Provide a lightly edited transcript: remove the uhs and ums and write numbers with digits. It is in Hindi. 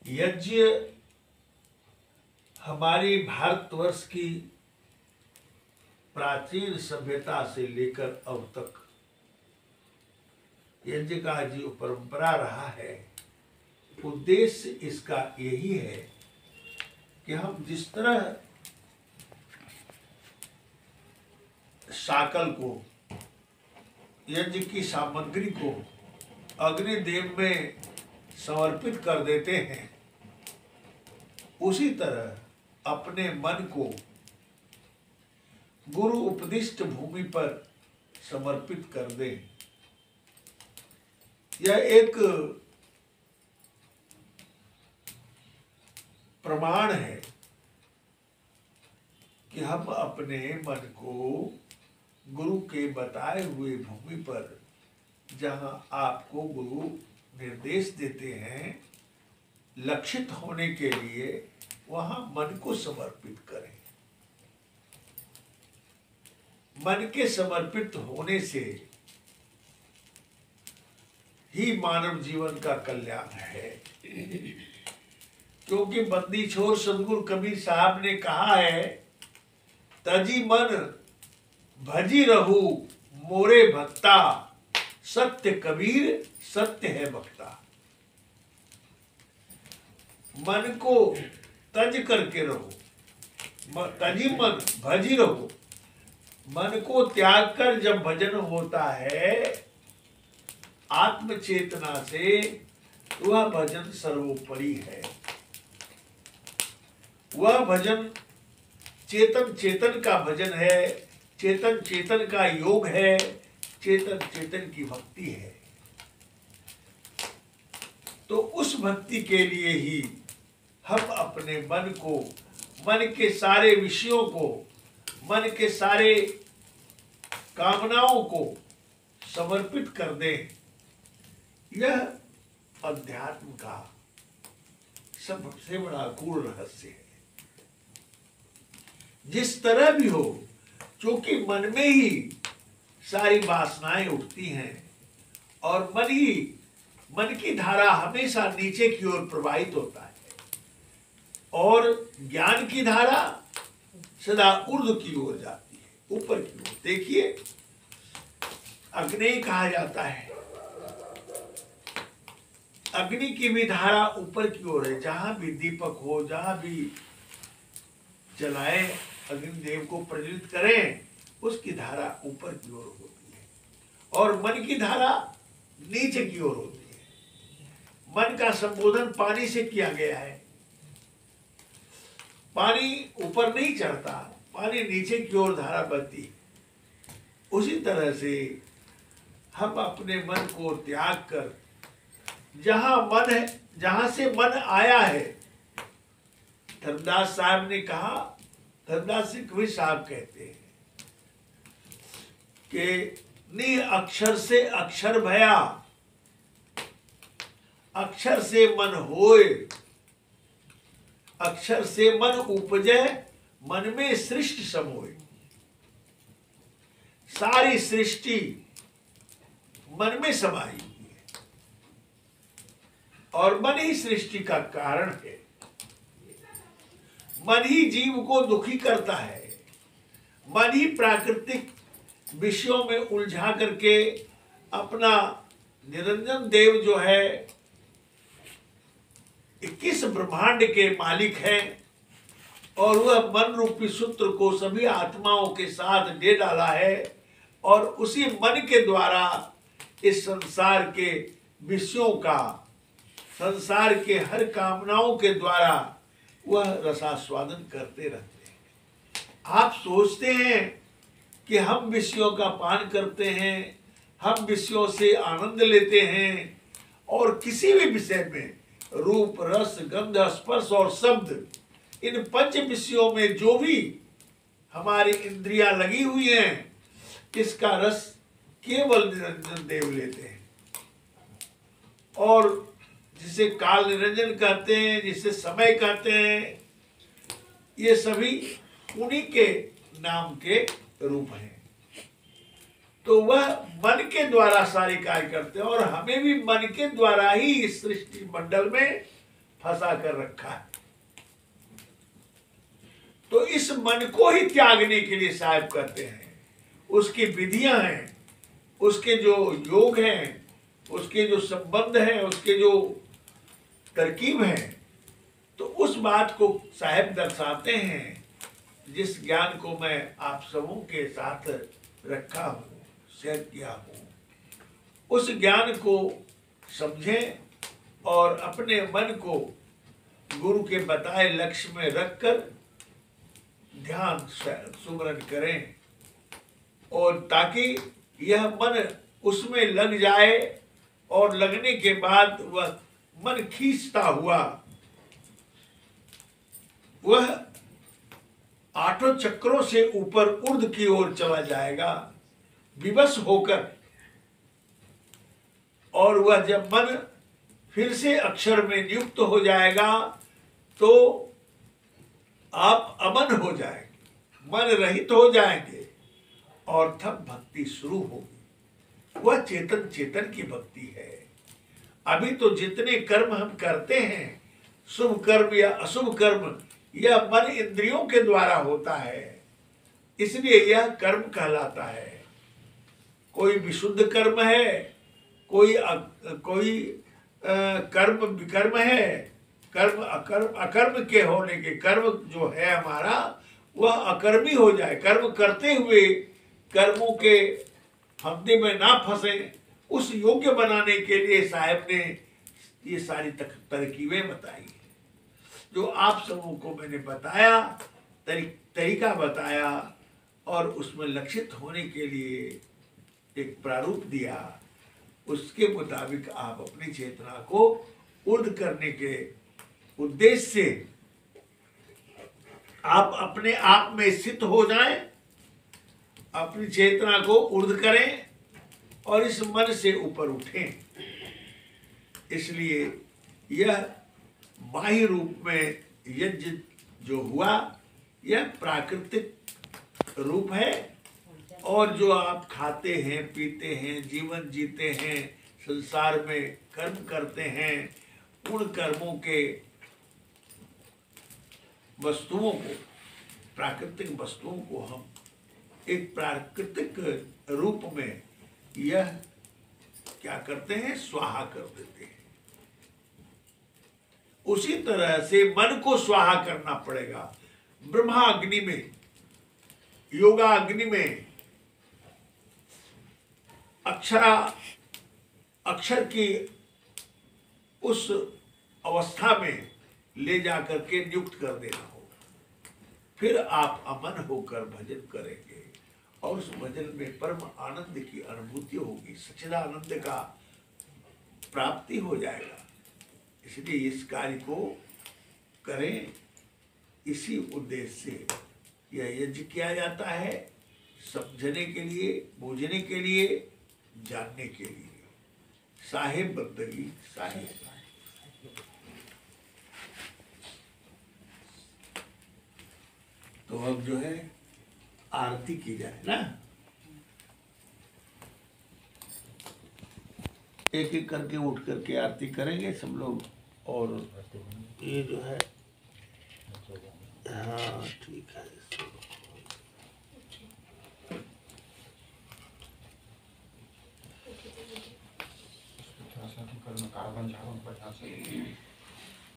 यज्ञ हमारी भारतवर्ष की प्राचीन सभ्यता से लेकर अब तक यज्ञ का जो परंपरा रहा है, उद्देश्य इसका यही है कि हम जिस तरह साकल को, यज्ञ की सामग्री को अग्निदेव में समर्पित कर देते हैं, उसी तरह अपने मन को गुरु उपदिष्ट भूमि पर समर्पित कर दें। यह एक प्रमाण है कि हम अपने मन को गुरु के बताए हुए भूमि पर, जहां आपको गुरु निर्देश देते हैं लक्षित होने के लिए, वहां मन को समर्पित करें। मन के समर्पित होने से ही मानव जीवन का कल्याण है। क्योंकि बंदी छोर सदगुरु कबीर साहब ने कहा है, तजी मन भजी रहू मोरे भक्ता, सत्य कबीर सत्य है वक्ता। मन को तज करके रहो, तजी मन भजी रहो। मन को त्याग कर जब भजन होता है आत्म चेतना से, वह भजन सर्वोपरि है। वह भजन चेतन चेतन का भजन है, चेतन चेतन का योग है, चेतन चेतन की भक्ति है। तो उस भक्ति के लिए ही हम अपने मन को, मन के सारे विषयों को, मन के सारे कामनाओं को समर्पित कर दें। यह अध्यात्म का सबसे बड़ा गूढ़ रहस्य है। जिस तरह भी हो, क्योंकि मन में ही सारी वासनाएं उठती हैं और मन की धारा हमेशा नीचे की ओर प्रवाहित होता है और ज्ञान की धारा सदा ऊर्ध्व की ओर जाती है, ऊपर की ओर। देखिए, अग्नि कहा जाता है, अग्नि की भी धारा ऊपर की ओर है। जहां भी दीपक हो, जहां भी जलाए, अग्निदेव को प्रज्वलित करें, उसकी धारा ऊपर की ओर होती है और मन की धारा नीचे की ओर होती है। मन का संबोधन पानी से किया गया है। पानी ऊपर नहीं चढ़ता, पानी नीचे की ओर धारा बहती। उसी तरह से हम अपने मन को त्याग कर, जहां मन है, जहां से मन आया है, धर्मदास साहब ने कहा, धर्मदास सिंह कबीर साहब कहते हैं कि नी अक्षर से अक्षर भया, अक्षर से मन होए, अक्षर से मन उपजे, मन में सृष्टि समोए। सारी सृष्टि मन में समाई हुई है और मन ही सृष्टि का कारण है। मन ही जीव को दुखी करता है। मन ही प्राकृतिक विषयों में उलझा करके अपना निरंजन देव जो है 21 ब्रह्मांड के मालिक हैं और वह मन रूपी सूत्र को सभी आत्माओं के साथ दे डाला है और उसी मन के द्वारा इस संसार के विषयों का, संसार के हर कामनाओं के द्वारा वह रसास्वादन करते रहते हैं। आप सोचते हैं कि हम विषयों का पान करते हैं, हम विषयों से आनंद लेते हैं और किसी भी विषय में रूप, रस, गंध, स्पर्श और शब्द, इन पंच विषयों में जो भी हमारी इंद्रियां लगी हुई हैं, इसका रस केवल निरंजन देव लेते हैं। और जिसे काल निरंजन कहते हैं, जिसे समय कहते हैं, ये सभी उन्हीं के नाम के रूप हैं। तो वह मन के द्वारा सारे कार्य करते हैं और हमें भी मन के द्वारा ही इस सृष्टि मंडल में फंसा कर रखा है। तो इस मन को ही त्यागने के लिए साहब कहते हैं, उसकी विधियां हैं, उसके जो योग हैं, उसके जो संबंध हैं, उसके जो तरकीब हैं, तो उस बात को साहब दर्शाते हैं जिस ज्ञान को मैं आप सबों के साथ रखा हूँ, शेयर किया हूँ। उस ज्ञान को समझें और अपने मन को गुरु के बताए लक्ष्य में रखकर ध्यान सुमरन करें, और ताकि यह मन उसमें लग जाए और लगने के बाद वह मन खींचता हुआ वह आठों चक्रों से ऊपर ऊर्ध्व की ओर चला जाएगा विवश होकर। और वह जब मन फिर से अक्षर में नियुक्त हो जाएगा तो आप अमन हो जाएंगे, मन रहित हो जाएंगे, और तब भक्ति शुरू होगी। वह चेतन चेतन की भक्ति है। अभी तो जितने कर्म हम करते हैं, शुभ कर्म या अशुभ कर्म, यह मन इंद्रियों के द्वारा होता है, इसलिए यह कर्म कहलाता है। कोई विशुद्ध कर्म है, कोई कर्म विकर्म है। कर्म अकर्म के होने के कर्म जो है हमारा, वह अकर्मी हो जाए। कर्म करते हुए कर्मों के फंदे में ना फंसे, उस योग्य बनाने के लिए साहब ने ये सारी तरकीबें बताई हैं, जो आप सबों को मैंने बताया, तरीका बताया, और उसमें लक्षित होने के लिए एक प्रारूप दिया। उसके मुताबिक आप अपनी चेतना को ऊर्ध्व करने के उद्देश्य से आप अपने आप में स्थित हो जाएं, अपनी चेतना को ऊर्ध्व करें और इस मन से ऊपर उठें। इसलिए यह बाह्य रूप में यज्ञ जो हुआ, यह प्राकृतिक रूप है, और जो आप खाते हैं, पीते हैं, जीवन जीते हैं, संसार में कर्म करते हैं, उन कर्मों के वस्तुओं को, प्राकृतिक वस्तुओं को हम एक प्राकृतिक रूप में यह क्या करते हैं, स्वाहा कर देते हैं। उसी तरह से मन को स्वाहा करना पड़ेगा। ब्रह्मा अग्नि में, योगा अग्नि में अक्षर की उस अवस्था में ले जाकर के नियुक्त कर देना होगा। फिर आप अमन होकर भजन करेंगे और उस भजन में परम आनंद की अनुभूति होगी, सच्चिदानंद का प्राप्ति हो जाएगा। इसलिए इस कार्य को करें। इसी उद्देश्य से यह यज्ञ किया जाता है, समझने के लिए, बूझने के लिए, जानने के लिए। साहिब बंदगी साहिब। तो अब जो है आरती की जाए ना, एक एक करके उठ करके आरती करेंगे सब लोग। और ये जो है, हाँ ठीक है। कार्बन झाड़ू बढ़िया से